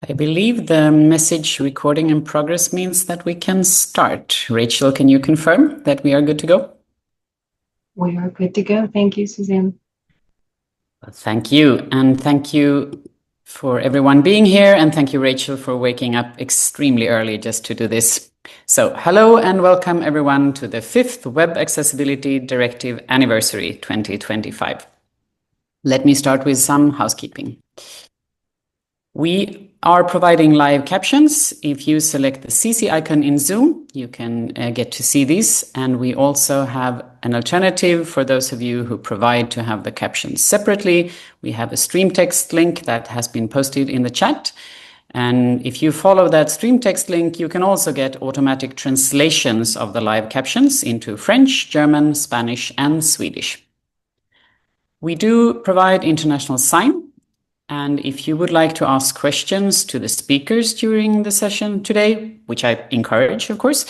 I believe the message recording in progress means that we can start. Rachel, can you confirm that we are good to go? We are good to go. Thank you, Susanna. Thank you. And thank you for everyone being here. And thank you, Rachel, for waking up extremely early just to do this. So hello and welcome everyone to the 5th Web Accessibility Directive Anniversary 2025. Let me start with some housekeeping. We are providing live captions. If you select the CC icon in Zoom, you can get to see these. And we also have an alternative for those of you who provide to have the captions separately. We have a stream text link that has been posted in the chat. And if you follow that stream text link, you can also get automatic translations of the live captions into French, German, Spanish, and Swedish. We do provide international sign. And if you would like to ask questions to the speakers during the session today, which I encourage, of course,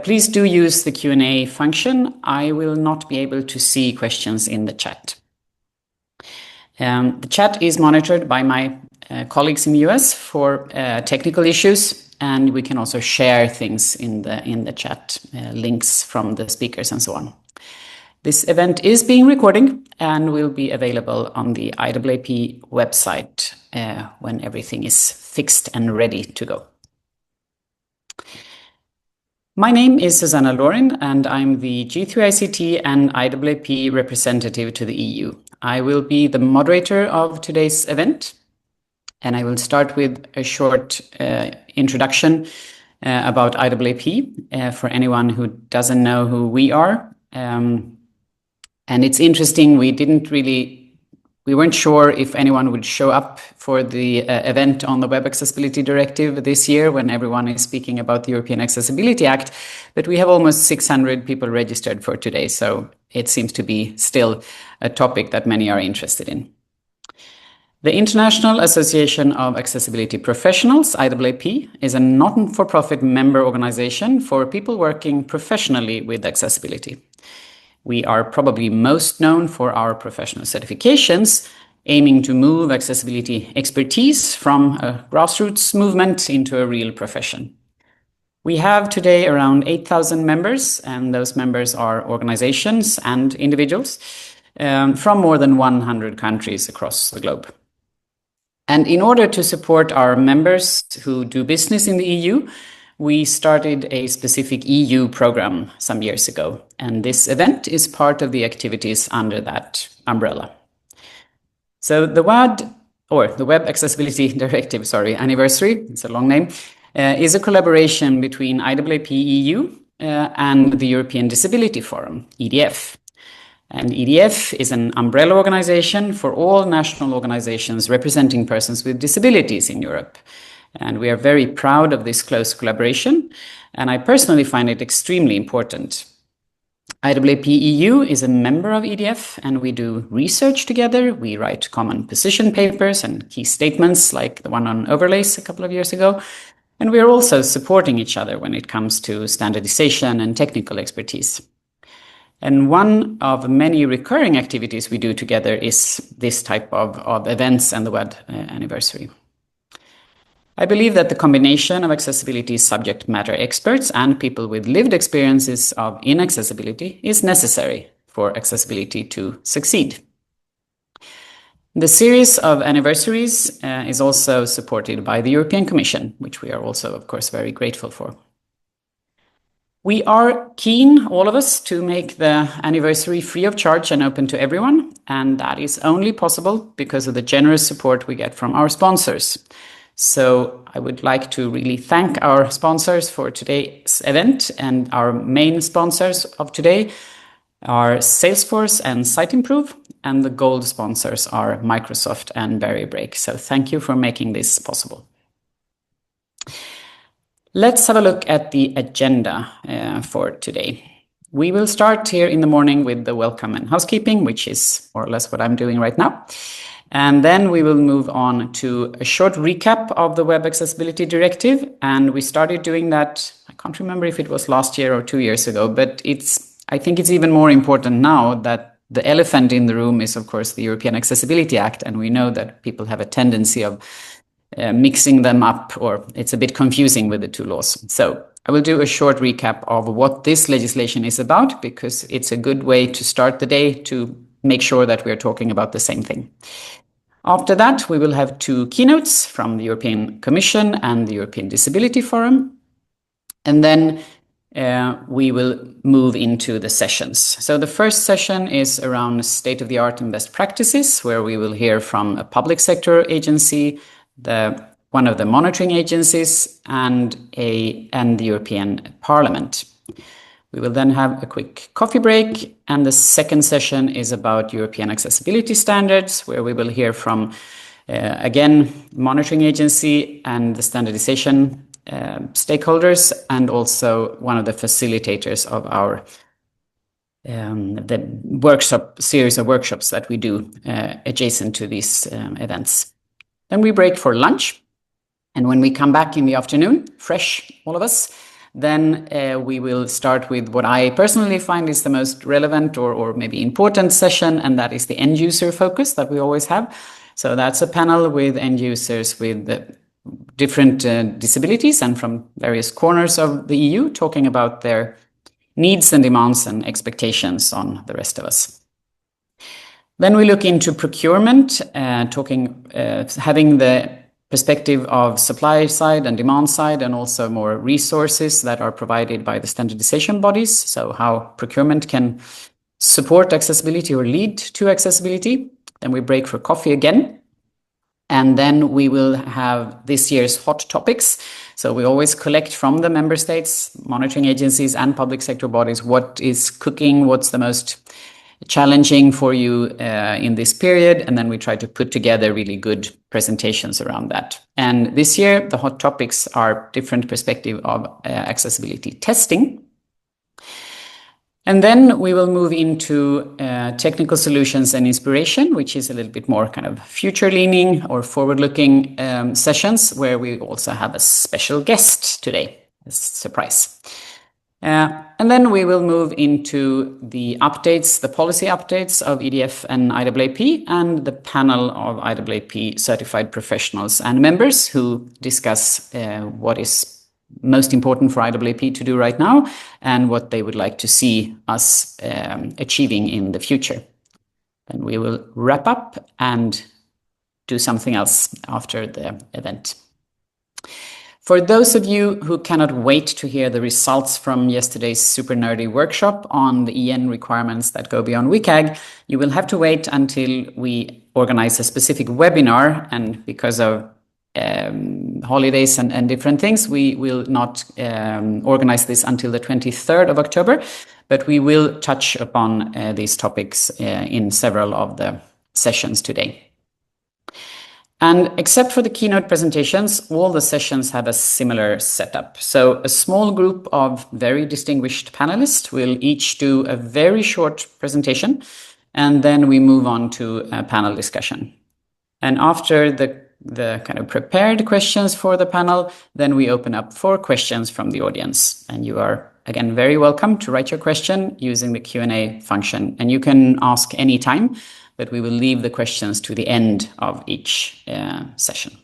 please do use the Q&A function. I will not be able to see questions in the chat. The chat is monitored by my colleagues in the US for technical issues, and we can also share things in the chat, links from the speakers and so on. This event is being recorded and will be available on the IAAP website when everything is fixed and ready to go. My name is Susanna Laurin, and I'm the G3ict and IAAP Representative to the EU. I will be the moderator of today's event, and I will start with a short introduction about IAAP for anyone who doesn't know who we are. And it's interesting, we weren't sure if anyone would show up for the event on the Web Accessibility Directive this year when everyone is speaking about the European Accessibility Act, but we have almost 600 people registered for today, so it seems to be still a topic that many are interested in. The International Association of Accessibility Professionals, IAAP, is a not-for-profit member organization for people working professionally with accessibility. We are probably most known for our professional certifications, aiming to move accessibility expertise from a grassroots movement into a real profession. We have today around 8,000 members, and those members are organizations and individuals from more than 100 countries across the globe. And in order to support our members who do business in the EU, we started a specific EU program some years ago, and this event is part of the activities under that umbrella. So the Web Accessibility Directive, anniversary, it's a long name, is a collaboration between IAAP EU and the European Disability Forum, EDF. And EDF is an umbrella organization for all national organizations representing persons with disabilities in Europe. And we are very proud of this close collaboration, and I personally find it extremely important. IAAP EU is a member of EDF, and we do research together. We write common position papers and key statements like the one on overlays a couple of years ago. And we are also supporting each other when it comes to standardization and technical expertise. And one of many recurring activities we do together is this type of events and the Web anniversary. I believe that the combination of accessibility subject matter experts and people with lived experiences of inaccessibility is necessary for accessibility to succeed. The series of anniversaries is also supported by the European Commission, which we are also, of course, very grateful for. We are keen, all of us, to make the anniversary free of charge and open to everyone, and that is only possible because of the generous support we get from our sponsors. So I would like to really thank our sponsors for today's event, and our main sponsors of today are Salesforce and Siteimprove, and the gold sponsors are Microsoft and Berrybreak. So thank you for making this possible. Let's have a look at the agenda for today. We will start here in the morning with the welcome and housekeeping, which is more or less what I'm doing right now. And then we will move on to a short recap of the Web Accessibility Directive. And we started doing that, I can't remember if it was last year or 2 years ago, but I think it's even more important now that the elephant in the room is, of course, the European Accessibility Act. And we know that people have a tendency of mixing them up, or it's a bit confusing with the two laws. So I will do a short recap of what this legislation is about, because it's a good way to start the day to make sure that we're talking about the same thing. After that, we will have two keynotes from the European Commission and the European Disability Forum. And then we will move into the sessions. So the first session is around state-of-the-art and best practices, where we will hear from a public sector agency, one of the monitoring agencies, and the European Parliament. We will then have a quick coffee break, and the second session is about European accessibility standards, where we will hear from, again, monitoring agency and the standardization stakeholders, and also one of the facilitators of our the series of workshops that we do adjacent to these events. Then we break for lunch, and when we come back in the afternoon, fresh, all of us, then we will start with what I personally find is the most relevant or maybe important session, and that is the end user focus that we always have. So that's a panel with end users with different disabilities and from various corners of the EU, talking about their needs and demands and expectations on the rest of us. Then we look into procurement, having the perspective of supply side and demand side, and also more resources that are provided by the standardization bodies. So how procurement can support accessibility or lead to accessibility. Then we break for coffee again. And then we will have this year's hot topics. So we always collect from the member states, monitoring agencies and public sector bodies, what is cooking, what's the most challenging for you in this period, and then we try to put together really good presentations around that. And this year, the hot topics are different perspective of accessibility testing. And then we will move into technical solutions and inspiration, which is a little bit more kind of future-leaning or forward-looking sessions, where we also have a special guest today, a surprise. And then we will move into the updates, the policy updates of EDF and IAAP, and the panel of IAAP certified professionals and members who discuss what is most important for IAAP to do right now and what they would like to see us achieving in the future. Then we will wrap up and do something else after the event. For those of you who cannot wait to hear the results from yesterday's super nerdy workshop on the EN requirements that go beyond WCAG, you will have to wait until we organize a specific webinar, and because of holidays and different things, we will not organize this until the 23rd of October, but we will touch upon these topics in several of the sessions today. And except for the keynote presentations, all the sessions have a similar setup. So a small group of very distinguished panelists will each do a very short presentation, and then we move on to a panel discussion. And after the kind of prepared questions for the panel, then we open up for questions from the audience. And you are, again, very welcome to write your question using the Q&A function. And you can ask any time, but we will leave the questions to the end of each session.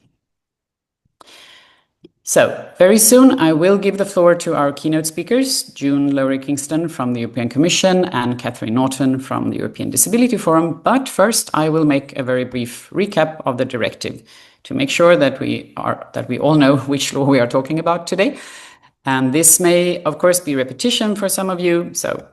So very soon I will give the floor to our keynote speakers, June Lowry-Kingston from the European Commission and Catherine Norton from the European Disability Forum. But first I will make a very brief recap of the directive to make sure that we all know which law we are talking about today. And this may, of course, be repetition for some of you. So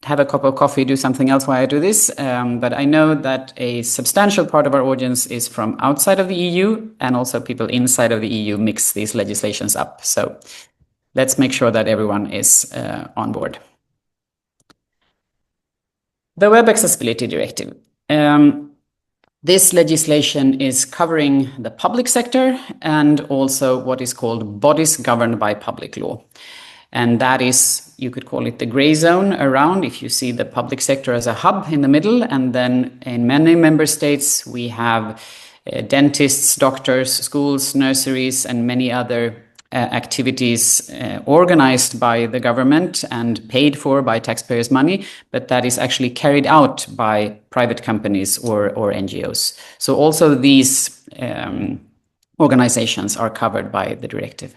have a cup of coffee, do something else while I do this. But I know that a substantial part of our audience is from outside of the EU, and also people inside of the EU mix these legislations up. So let's make sure that everyone is on board. The Web Accessibility Directive. This legislation is covering the public sector and also what is called bodies governed by public law. And that is, you could call it the gray zone around, if you see the public sector as a hub in the middle. And then in many member states, we have dentists, doctors, schools, nurseries, and many other activities organized by the government and paid for by taxpayers' money, but that is actually carried out by private companies or NGOs. So also these organizations are covered by the directive.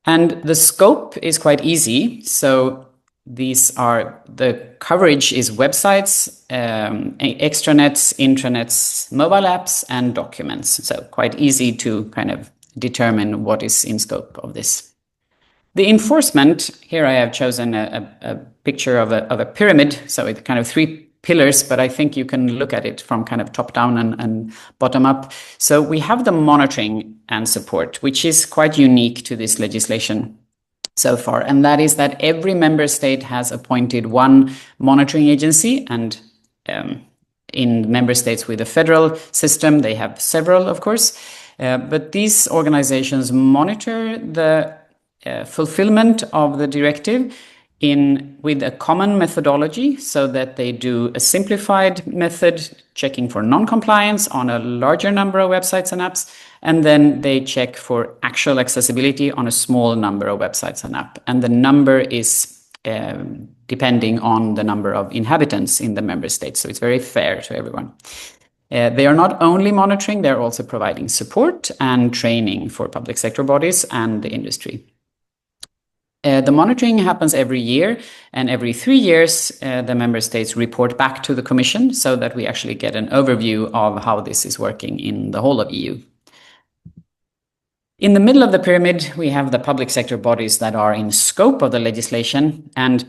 And the scope is quite easy. So the coverage is websites, extranets, intranets, mobile apps, and documents. So quite easy to kind of determine what is in scope of this. The enforcement, here I have chosen a picture of a pyramid. So it's kind of 3 pillars, but I think you can look at it from kind of top down and bottom up. So we have the monitoring and support, which is quite unique to this legislation so far. And that is that every member state has appointed one monitoring agency, and in member states with a federal system, they have several, of course. But these organizations monitor the fulfillment of the directive with a common methodology, so that they do a simplified method checking for non-compliance on a larger number of websites and apps, and then they check for actual accessibility on a small number of websites and apps. And the number is depending on the number of inhabitants in the member states, so it's very fair to everyone. They are not only monitoring, they're also providing support and training for public sector bodies and the industry. The monitoring happens every year, and every 3 years, the member states report back to the Commission, so that we actually get an overview of how this is working in the whole of EU. In the middle of the pyramid, we have the public sector bodies that are in scope of the legislation, and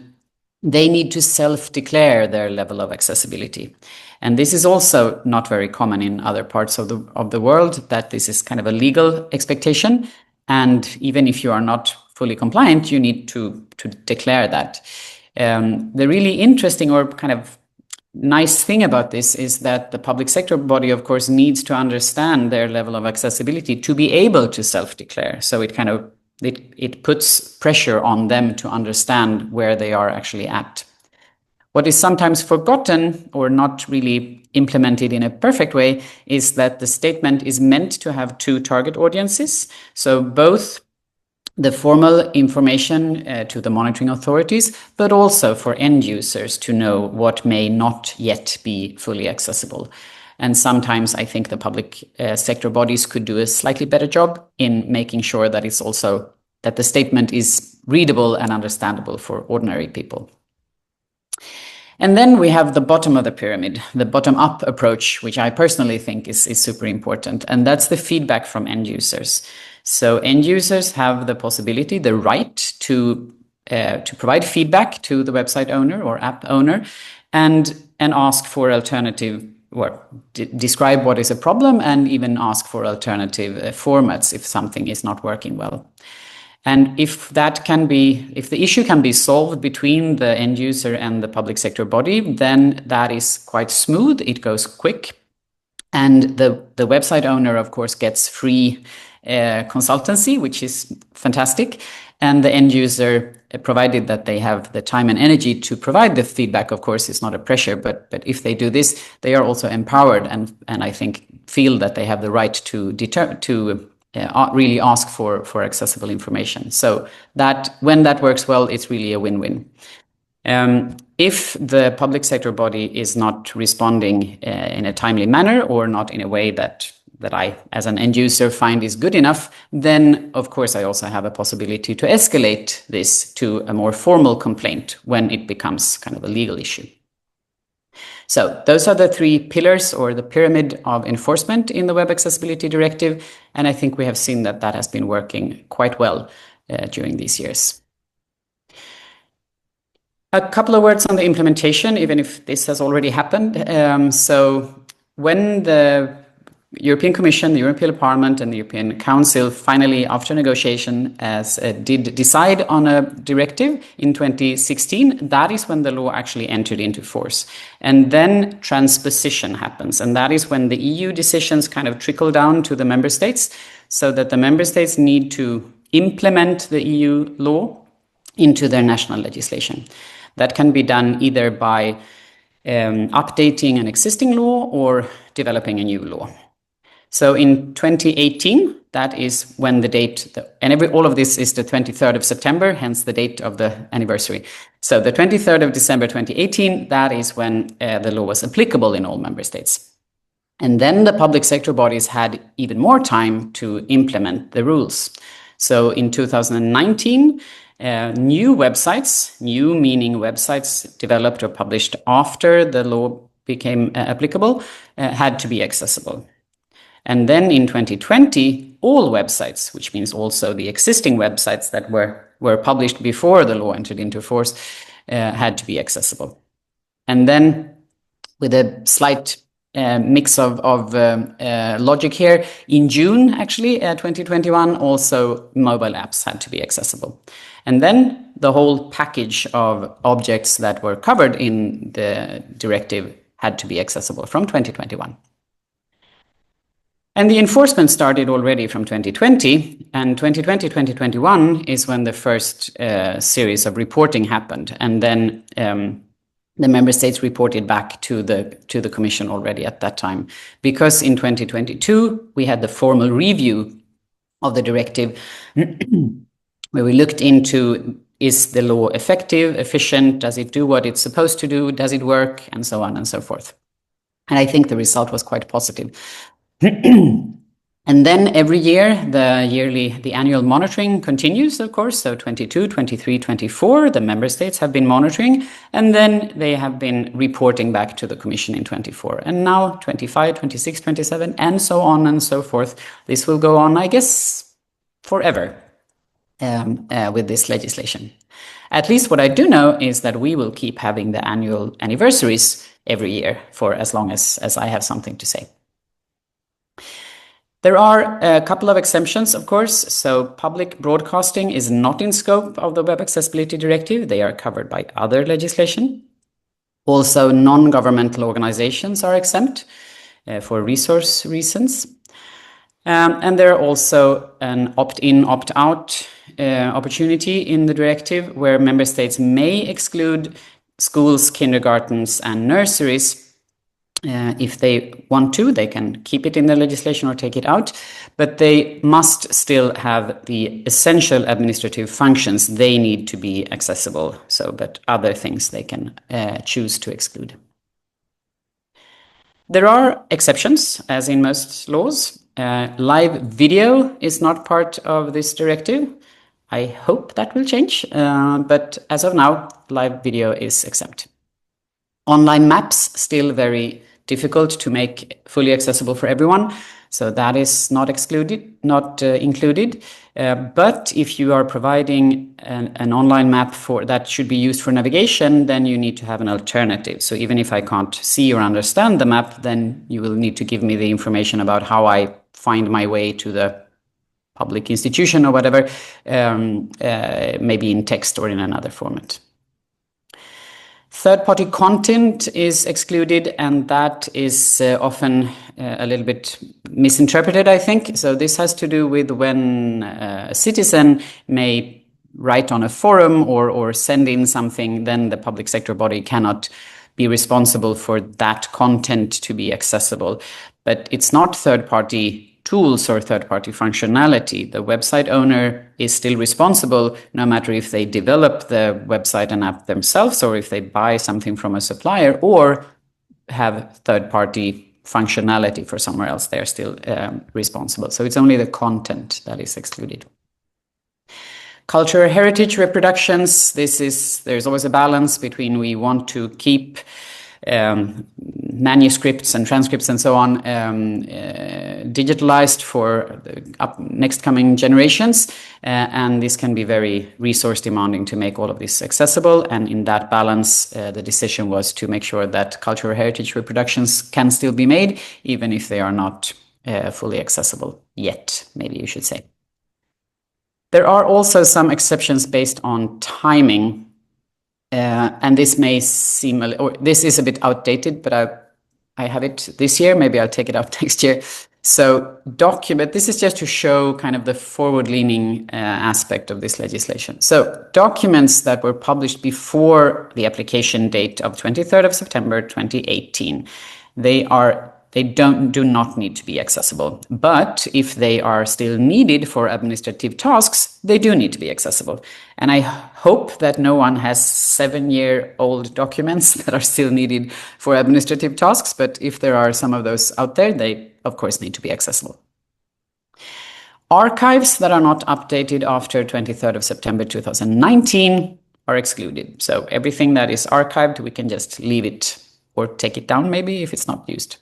they need to self-declare their level of accessibility. And this is also not very common in other parts of the world, that this is kind of a legal expectation. And even if you are not fully compliant, you need to declare that. The really interesting or kind of nice thing about this is that the public sector body, of course, needs to understand their level of accessibility to be able to self-declare. So it puts pressure on them to understand where they are actually at. What is sometimes forgotten or not really implemented in a perfect way is that the statement is meant to have 2 target audiences. So both the formal information to the monitoring authorities, but also for end users to know what may not yet be fully accessible. And sometimes I think the public sector bodies could do a slightly better job in making sure that it's also that the statement is readable and understandable for ordinary people. And then we have the bottom of the pyramid, the bottom-up approach, which I personally think is super important. And that's the feedback from end users. So end users have the possibility, the right to provide feedback to the website owner or app owner and ask for alternative, or describe what is a problem, and even ask for alternative formats if something is not working well. And if the issue can be solved between the end user and the public sector body, then that is quite smooth. It goes quick. And the website owner, of course, gets free consultancy, which is fantastic. And the end user, provided that they have the time and energy to provide the feedback, of course, it's not a pressure. But if they do this, they are also empowered and I think feel that they have the right to really ask for accessible information. So that when that works well, it's really a win-win. If the public sector body is not responding in a timely manner or not in a way that I, as an end user, find is good enough, then of course I also have a possibility to escalate this to a more formal complaint when it becomes kind of a legal issue. So those are the 3 pillars or the pyramid of enforcement in the Web Accessibility Directive. And I think we have seen that has been working quite well during these years. A couple of words on the implementation, even if this has already happened. So when the European Commission, the European Parliament and the European Council finally, after negotiation, did decide on a directive in 2016, that is when the law actually entered into force. And then transposition happens. And that is when the EU decisions kind of trickle down to the member states, so that the member states need to implement the EU law into their national legislation. That can be done either by updating an existing law or developing a new law. So in 2018, that is when the date, all of this is the 23rd of September, hence the date of the anniversary. So the 23rd of December 2018, that is when the law was applicable in all member states. And then the public sector bodies had even more time to implement the rules. So in 2019, new websites, new meaning websites developed or published after the law became applicable, had to be accessible. And then in 2020, all websites, which means also the existing websites that were published before the law entered into force, had to be accessible. And then with a slight mix of logic here, in June, actually, 2021, also mobile apps had to be accessible. And then the whole package of objects that were covered in the directive had to be accessible from 2021. And the enforcement started already from 2020, and 2020-2021 is when the first series of reporting happened. And then the member states reported back to the Commission already at that time, because in 2022 we had the formal review of the directive where we looked into, is the law effective, efficient, does it do what it's supposed to do, does it work, and so on and so forth. And I think the result was quite positive. And then every year, the annual monitoring continues, of course. So 22, 23, 24, the member states have been monitoring, and then they have been reporting back to the Commission in 24. And now 25, 26, 27, and so on and so forth. This will go on, I guess, forever with this legislation. At least what I do know is that we will keep having the annual anniversaries every year for as long as I have something to say. There are a couple of exemptions, of course. So public broadcasting is not in scope of the Web Accessibility Directive. They are covered by other legislation. Also, non-governmental organizations are exempt for resource reasons. And there are also an opt-in, opt-out opportunity in the directive where member states may exclude schools, kindergartens, and nurseries. If they want to, they can keep it in the legislation or take it out, but they must still have the essential administrative functions. They need to be accessible, but other things they can choose to exclude. There are exceptions, as in most laws. Live video is not part of this directive. I hope that will change, but as of now, live video is exempt. Online maps, still very difficult to make fully accessible for everyone, so that is not included. But if you are providing an online map that should be used for navigation, then you need to have an alternative. So even if I can't see or understand the map, then you will need to give me the information about how I find my way to the public institution or whatever, maybe in text or in another format. Third-party content is excluded, and that is often a little bit misinterpreted, I think. So this has to do with when a citizen may write on a forum or send in something, then the public sector body cannot be responsible for that content to be accessible. But it's not third-party tools or third-party functionality. The website owner is still responsible, no matter if they develop the website and app themselves or if they buy something from a supplier or have third-party functionality for somewhere else. They're still responsible. So it's only the content that is excluded. Cultural heritage reproductions, there's always a balance between we want to keep manuscripts and transcripts and so on digitalized for next coming generations, and this can be very resource demanding to make all of this accessible. And in that balance, the decision was to make sure that cultural heritage reproductions can still be made, even if they are not fully accessible yet, maybe you should say. There are also some exceptions based on timing. And this may seem, this is a bit outdated, but I have it this year. Maybe I'll take it out next year. So this is just to show kind of the forward-leaning aspect of this legislation. So documents that were published before the application date of 23rd of September 2018, they They do not need to be accessible. But if they are still needed for administrative tasks, they do need to be accessible. And I hope that no one has 7-year-old documents that are still needed for administrative tasks. But if there are some of those out there, they, of course, need to be accessible. Archives that are not updated after 23rd of September 2019 are excluded. So everything that is archived, we can just leave it or take it down maybe if it's not used.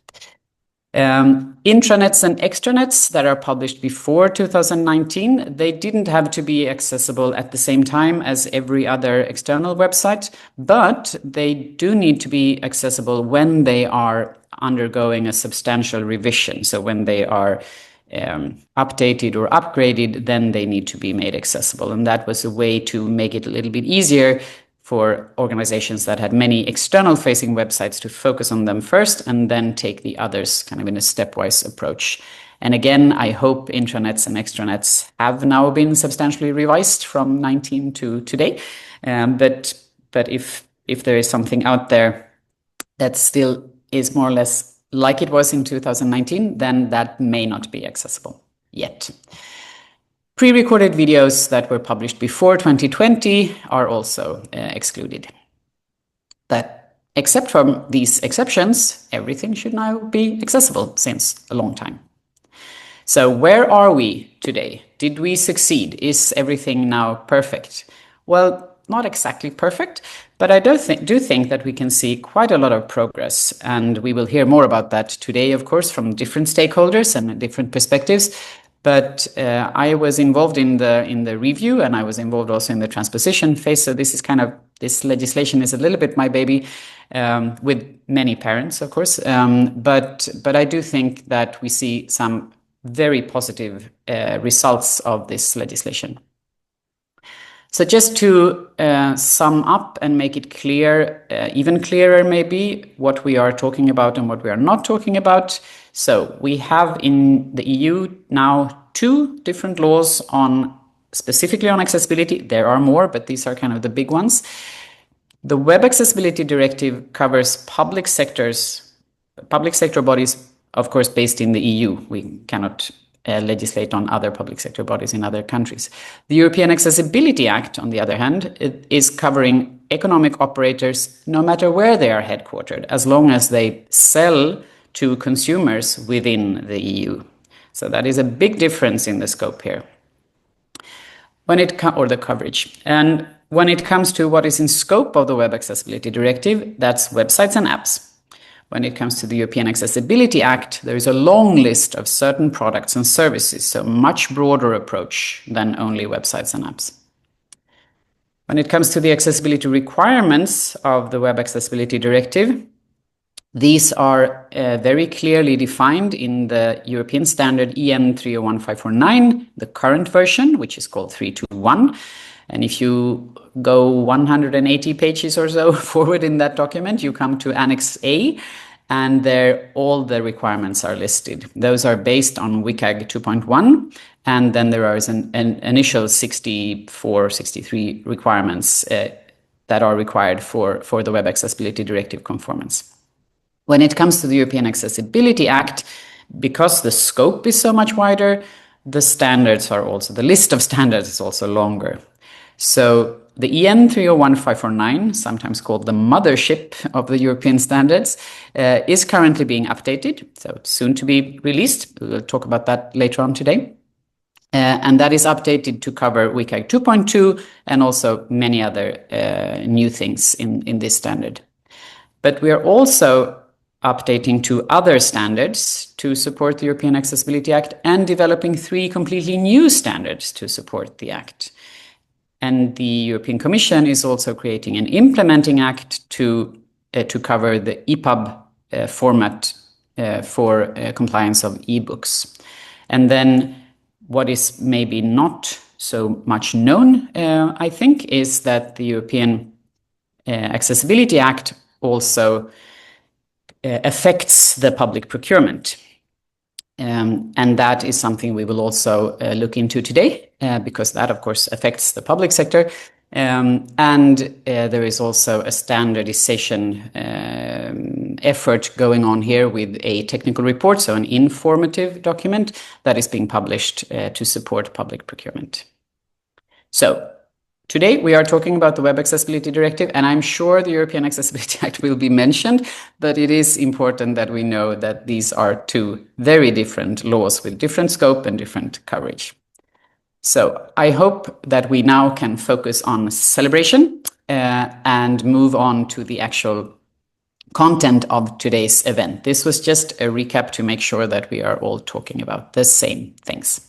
Intranets and extranets that are published before 2019, they didn't have to be accessible at the same time as every other external website, but they do need to be accessible when they are undergoing a substantial revision. So when they are updated or upgraded, then they need to be made accessible. And that was a way to make it a little bit easier for organizations that had many external facing websites to focus on them first and then take the others kind of in a stepwise approach. And again, I hope intranets and extranets have now been substantially revised from 19 to today. But if there is something out there that still is more or less like it was in 2019, then that may not be accessible yet. Pre-recorded videos that were published before 2020 are also excluded. That, except from these exceptions, everything should now be accessible since a long time. So where are we today? Did we succeed? Is everything now perfect? Well, not exactly perfect, but I do think that we can see quite a lot of progress, and we will hear more about that today, of course, from different stakeholders and different perspectives. But I was involved in the review, and I was involved also in the transposition phase. So this legislation is a little bit my baby, with many parents, of course. But I do think that we see some very positive results of this legislation. So just to sum up and make it clear, even clearer maybe, what we are talking about and what we are not talking about. So we have in the EU now 2 different laws specifically on accessibility. There are more, but these are kind of the big ones. The Web Accessibility Directive covers public sector bodies, of course, based in the EU. We cannot legislate on other public sector bodies in other countries. The European Accessibility Act, on the other hand, is covering economic operators no matter where they are headquartered, as long as they sell to consumers within the EU. So that is a big difference in the scope here. Or the coverage. And when it comes to what is in scope of the Web Accessibility Directive, that's websites and apps. When it comes to the European Accessibility Act, there is a long list of certain products and services, so much broader approach than only websites and apps. When it comes to the accessibility requirements of the Web Accessibility Directive, these are very clearly defined in the European standard EN 301549, the current version, which is called 321. And if you go 180 pages or so forward in that document, you come to Annex A, and there all the requirements are listed. Those are based on WCAG 2.1, and then there is an initial 64, 63 requirements that are required for the Web Accessibility Directive conformance. When it comes to the European Accessibility Act, because the scope is so much wider, the list of standards is also longer. So the EN 301549, sometimes called the mothership of the European standards, is currently being updated, so soon to be released. We'll talk about that later on today. And that is updated to cover WCAG 2.2 and also many other new things in this standard. But we are also updating to other standards to support the European Accessibility Act and developing 3 completely new standards to support the Act. And the European Commission is also creating an implementing act to cover the EPUB format for compliance of ebooks. And then what is maybe not so much known, I think, is that the European Accessibility Act also affects the public procurement. And that is something we will also look into today, because that, of course, affects the public sector. There is also a standardization effort going on here with a technical report, so an informative document that is being published to support public procurement. So today we are talking about the Web Accessibility Directive, and I'm sure the European Accessibility Act will be mentioned, but it is important that we know that these are two very different laws with different scope and different coverage. So I hope that we now can focus on celebration and move on to the actual content of today's event. This was just a recap to make sure that we are all talking about the same things.